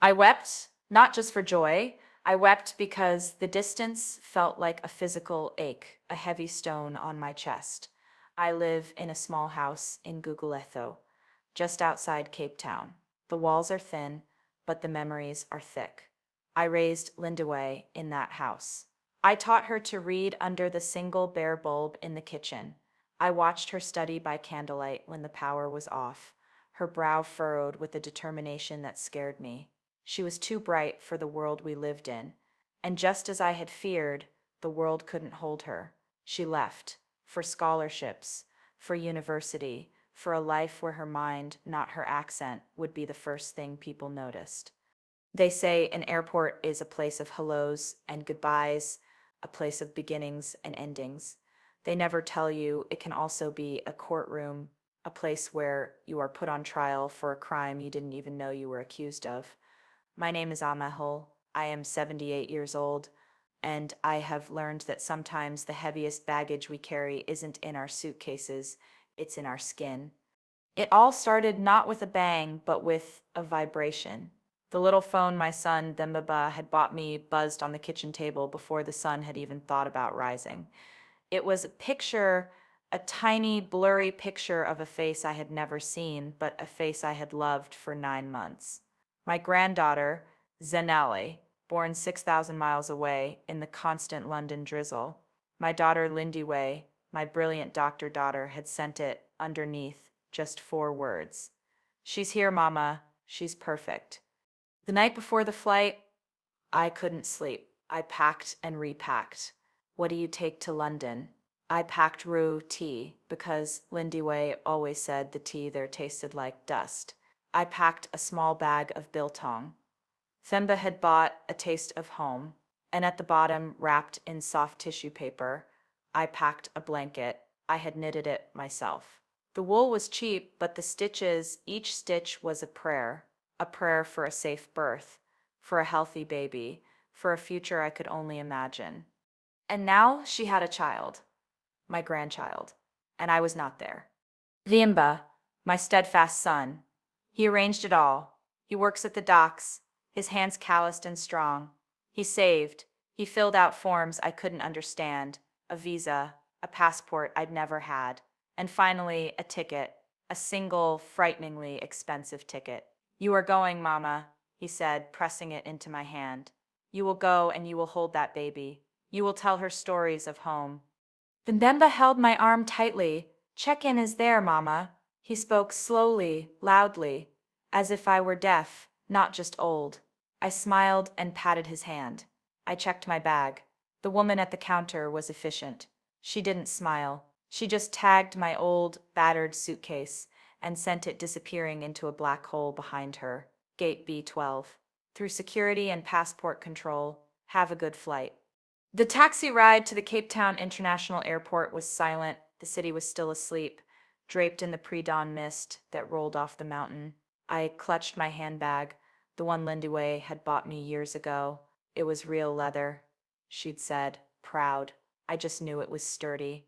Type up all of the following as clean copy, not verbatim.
I wept, not just for joy. I wept because the distance felt like a physical ache, a heavy stone on my chest. I live in a small house in Guguletho, just outside Cape Town. The walls are thin, but the memories are thick. I raised Lindaway in that house. I taught her to read under the single bare bulb in the kitchen. I watched her study by candlelight when the power was off, her brow furrowed with a determination that scared me. She was too bright for the world we lived in, and just as I had feared, the world couldn't hold her. She left, for scholarships, for university, for a life where her mind, not her accent, would be the first thing people noticed. They say an airport is a place of hellos and goodbyes, a place of beginnings and endings. They never tell you it can also be a courtroom, a place where you are put on trial for a crime you didn't even know you were accused of. My name is Amahul. I am 78 years old, and I have learned that sometimes the heaviest baggage we carry isn't in our suitcases, it's in our skin. It all started not with a bang, but with a vibration. The little phone my son, Dembaba, had bought me buzzed on the kitchen table before the sun had even thought about rising. It was a picture, a tiny, blurry picture of a face I had never seen, but a face I had loved for 9 months. My granddaughter, Zenale, born 6,000 miles away in the constant London drizzle. My daughter, Lindy Way, my brilliant doctor daughter, had sent it underneath just 4 words. She's here, Mama. She's perfect. The night before the flight, I couldn't sleep. I packed and repacked. What do you take to London? I packed rue tea because Lindy Way always said the tea there tasted like dust. I packed a small bag of biltong. Themba had bought a taste of home, and at the bottom, wrapped in soft tissue paper, I packed a blanket. I had knitted it myself. The wool was cheap, but the stitches, each stitch was a prayer for a safe birth, for a healthy baby, for a future I could only imagine. And now she had a child, my grandchild, and I was not there. Thiemba, my steadfast son, he arranged it all. He works at the docks, his hands calloused and strong. He saved. He filled out forms I couldn't understand, a visa, a passport I'd never had, and finally a ticket, a single, frighteningly expensive ticket. You are going, Mama, he said, pressing it into my hand. You will go and you will hold that baby. You will tell her stories of home. Mbemba held my arm tightly. Check-in is there, Mama. He spoke slowly, loudly, as if I were deaf, not just old. I smiled and patted his hand. I checked my bag. The woman at the counter was efficient. She didn't smile. She just tagged my old, battered suitcase and sent it disappearing into a black hole behind her. Gate B12. Through security and passport control. Have a good flight. The taxi ride to the Cape Town International Airport was silent. The city was still asleep, draped in the pre-dawn mist that rolled off the mountain. I clutched my handbag, the one Lindy had bought me years ago. It was real leather, she'd said, proud. I just knew it was sturdy.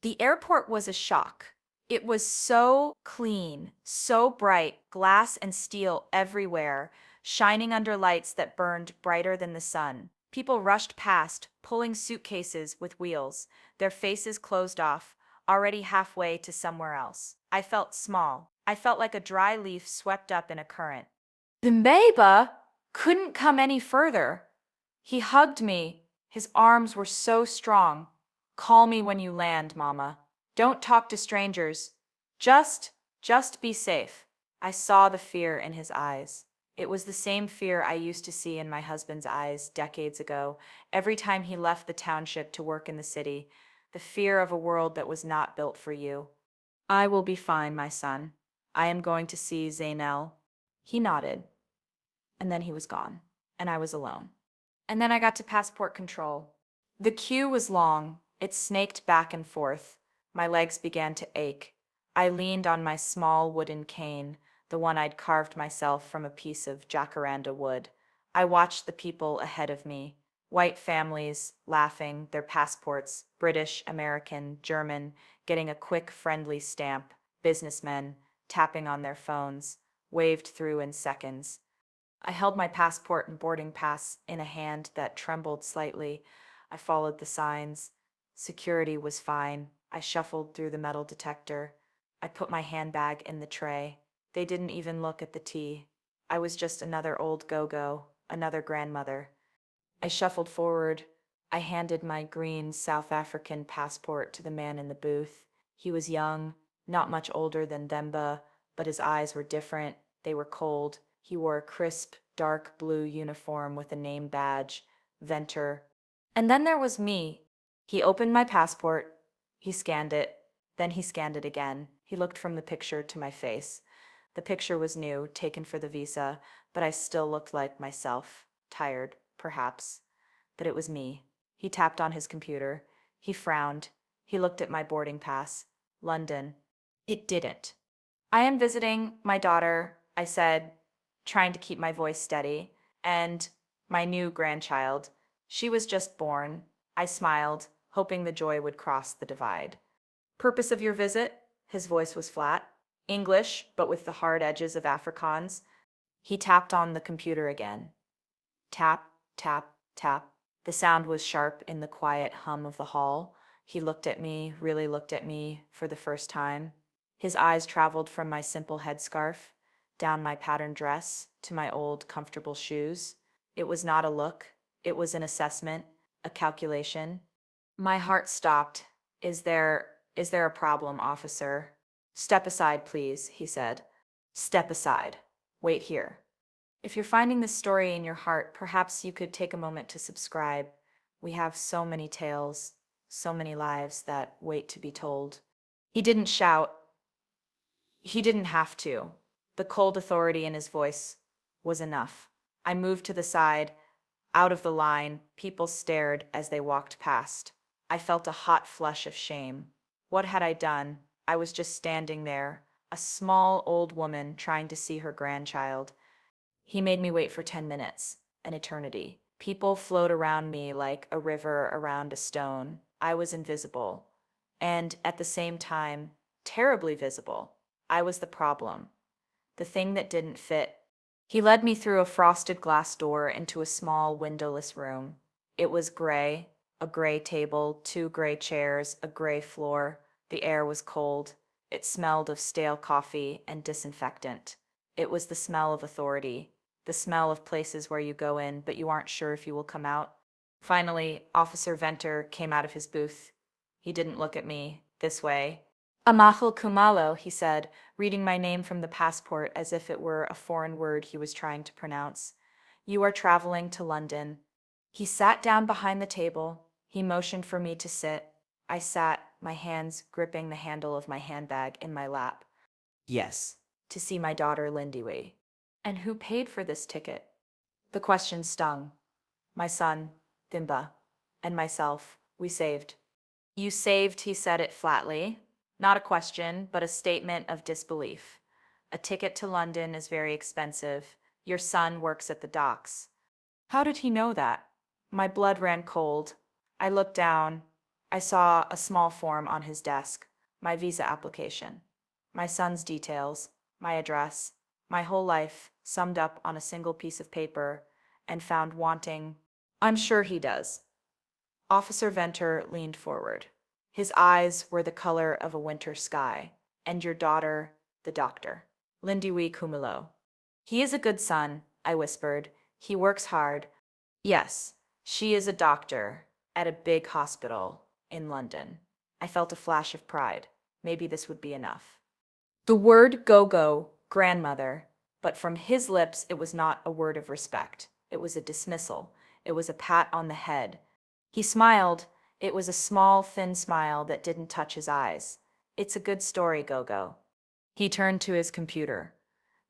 The airport was a shock. It was so clean, so bright, glass and steel everywhere, shining under lights that burned brighter than the sun. People rushed past, pulling suitcases with wheels, their faces closed off, already halfway to somewhere else. I felt small. I felt like a dry leaf swept up in a current. The Mbeba couldn't come any further. He hugged me. His arms were so strong. Call me when you land, Mama. Don't talk to strangers. Just be safe. I saw the fear in his eyes. It was the same fear I used to see in my husband's eyes decades ago, every time he left the township to work in the city, the fear of a world that was not built for you. I will be fine, my son. I am going to see Zainel. He nodded, and then he was gone, and I was alone. And then I got to passport control. The queue was long. It snaked back and forth. My legs began to ache. I leaned on my small wooden cane, the one I'd carved myself from a piece of jacaranda wood. I watched the people ahead of me, white families, laughing, their passports, British, American, German, getting a quick, friendly stamp, businessmen, tapping on their phones, waved through in seconds. I held my passport and boarding pass in a hand that trembled slightly. I followed the signs. Security was fine. I shuffled through the metal detector. I put my handbag in the tray. They didn't even look at the tea. I was just another old go-go, another grandmother. I shuffled forward. I handed my green South African passport to the man in the booth. He was young, not much older than Themba, but his eyes were different. They were cold. He wore a crisp, dark blue uniform with a name badge, Venter. And then there was me. He opened my passport. He scanned it. Then he scanned it again. He looked from the picture to my face. The picture was new, taken for the visa, but I still looked like myself, tired, perhaps. But it was me. He tapped on his computer. He frowned. He looked at my boarding pass. London. It didn't. I am visiting my daughter, I said, trying to keep my voice steady, and my new grandchild. She was just born. I smiled, hoping the joy would cross the divide. Purpose of your visit? His voice was flat. English, but with the hard edges of Afrikaans. He tapped on the computer again. Tap, tap, tap. The sound was sharp in the quiet hum of the hall. He looked at me, really looked at me, for the first time. His eyes traveled from my simple headscarf, down my patterned dress, to my old, comfortable shoes. It was not a look. It was an assessment, a calculation. My heart stopped. Is there a problem, officer? Step aside, please, he said. Step aside. Wait here. If you're finding this story in your heart, perhaps you could take a moment to subscribe. We have so many tales, so many lives that wait to be told. He didn't shout. He didn't have to. The cold authority in his voice was enough. I moved to the side, out of the line. People stared as they walked past. I felt a hot flush of shame. What had I done? I was just standing there, a small old woman trying to see her grandchild. He made me wait for 10 minutes, an eternity. People flowed around me like a river around a stone. I was invisible. And at the same time, terribly visible. I was the problem. The thing that didn't fit. He led me through a frosted glass door into a small windowless room. It was gray, a gray table, two gray chairs, a gray floor. The air was cold. It smelled of stale coffee and disinfectant. It was the smell of authority, the smell of places where you go in, but you aren't sure if you will come out. Finally, Officer Venter came out of his booth. He didn't look at me this way. Amahil Kumalo, he said, reading my name from the passport as if it were a foreign word he was trying to pronounce. You are traveling to London. He sat down behind the table. He motioned for me to sit. I sat, my hands gripping the handle of my handbag in my lap. Yes. To see my daughter Lindiwe. And who paid for this ticket? The question stung. My son, Thimba, and myself, we saved. You saved, he said it flatly. Not a question, but a statement of disbelief. A ticket to London is very expensive. Your son works at the docks. How did he know that? My blood ran cold. I looked down. I saw a small form on his desk. My visa application. My son's details. My address. My whole life summed up on a single piece of paper and found wanting. I'm sure he does. Officer Venter leaned forward. His eyes were the color of a winter sky. And your daughter, the doctor. Lindiwe Kumalo. He is a good son, I whispered. He works hard. Yes, she is a doctor at a big hospital in London. I felt a flash of pride. Maybe this would be enough. The word go-go, grandmother, but from his lips it was not a word of respect. It was a dismissal. It was a pat on the head. He smiled. It was a small, thin smile that didn't touch his eyes. It's a good story, Gogo. He turned to his computer.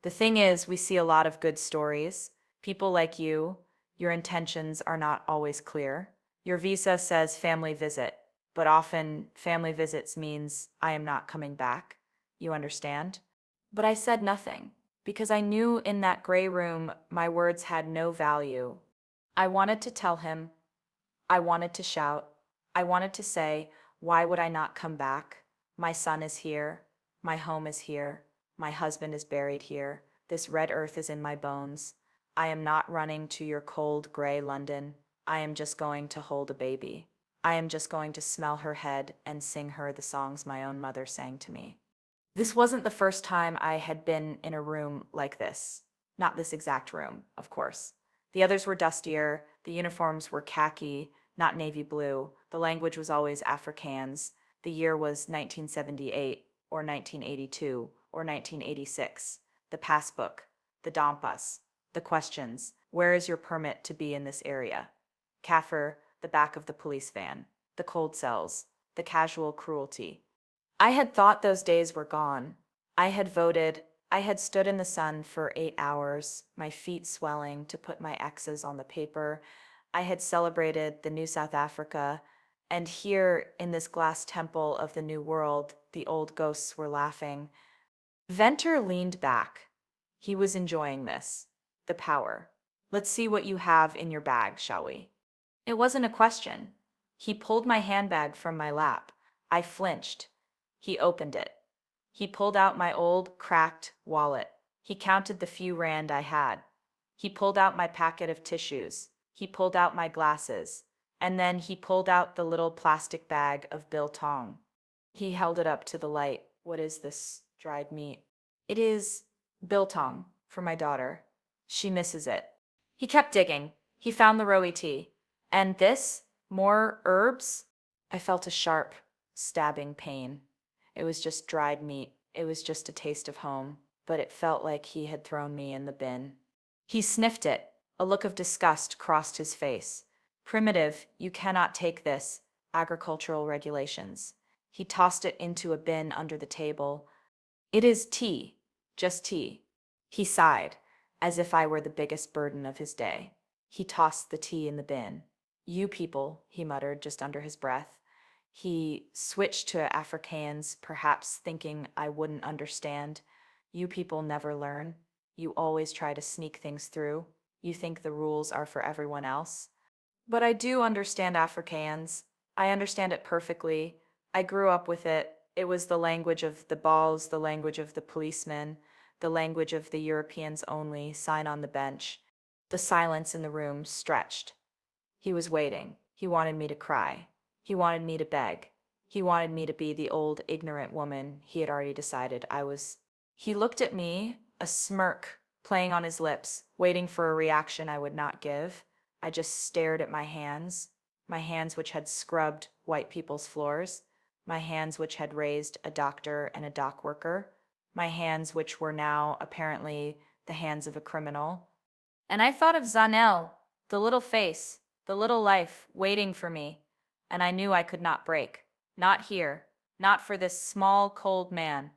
The thing is, we see a lot of good stories. People like you, your intentions are not always clear. Your visa says family visit, but often family visits means I am not coming back. You understand? But I said nothing, because I knew in that gray room my words had no value. I wanted to tell him. I wanted to shout. I wanted to say, why would I not come back? My son is here. My home is here. My husband is buried here. This red earth is in my bones. I am not running to your cold, gray London. I am just going to hold a baby. I am just going to smell her head and sing her the songs my own mother sang to me. This wasn't the first time I had been in a room like this. Not this exact room, of course. The others were dustier, the uniforms were khaki, not navy blue, the language was always Afrikaans, the year was 1978, or 1982, or 1986, the passbook, the dampas, the questions, where is your permit to be in this area? Kaffir, the back of the police van, the cold cells, the casual cruelty. I had thought those days were gone. I had voted. I had stood in the sun for 8 hours, my feet swelling to put my X's on the paper. I had celebrated the new South Africa, and here in this glass temple of the new world, the old ghosts were laughing. Venter leaned back. He was enjoying this. The power. Let's see what you have in your bag, shall we? It wasn't a question. He pulled my handbag from my lap. I flinched. He opened it. He pulled out my old, cracked wallet. He counted the few rand I had. He pulled out my packet of tissues. He pulled out my glasses. And then he pulled out the little plastic bag of biltong. He held it up to the light. What is this dried meat? It is biltong for my daughter. She misses it. He kept digging. He found the roti. And this? More herbs? I felt a sharp, stabbing pain. It was just dried meat. It was just a taste of home, but it felt like he had thrown me in the bin. He sniffed it. A look of disgust crossed his face. Primitive, you cannot take this. Agricultural regulations. He tossed it into a bin under the table. It is tea. Just tea. He sighed, as if I were the biggest burden of his day. He tossed the tea in the bin. You people, he muttered just under his breath. He switched to Afrikaans, perhaps thinking I wouldn't understand. You people never learn. You always try to sneak things through. You think the rules are for everyone else. But I do understand Afrikaans. I understand it perfectly. I grew up with it. It was the language of the balls, the language of the policemen, the language of the Europeans only, sign on the bench. The silence in the room stretched. He was waiting. He wanted me to cry. He wanted me to beg. He wanted me to be the old, ignorant woman he had already decided I was. He looked at me, a smirk playing on his lips, waiting for a reaction I would not give. I just stared at my hands which had scrubbed white people's floors, my hands which had raised a doctor and a dock worker, my hands which were now apparently the hands of a criminal. And I thought of Zanel, the little face, the little life waiting for me, and I knew I could not break. Not here, not for this small, cold man.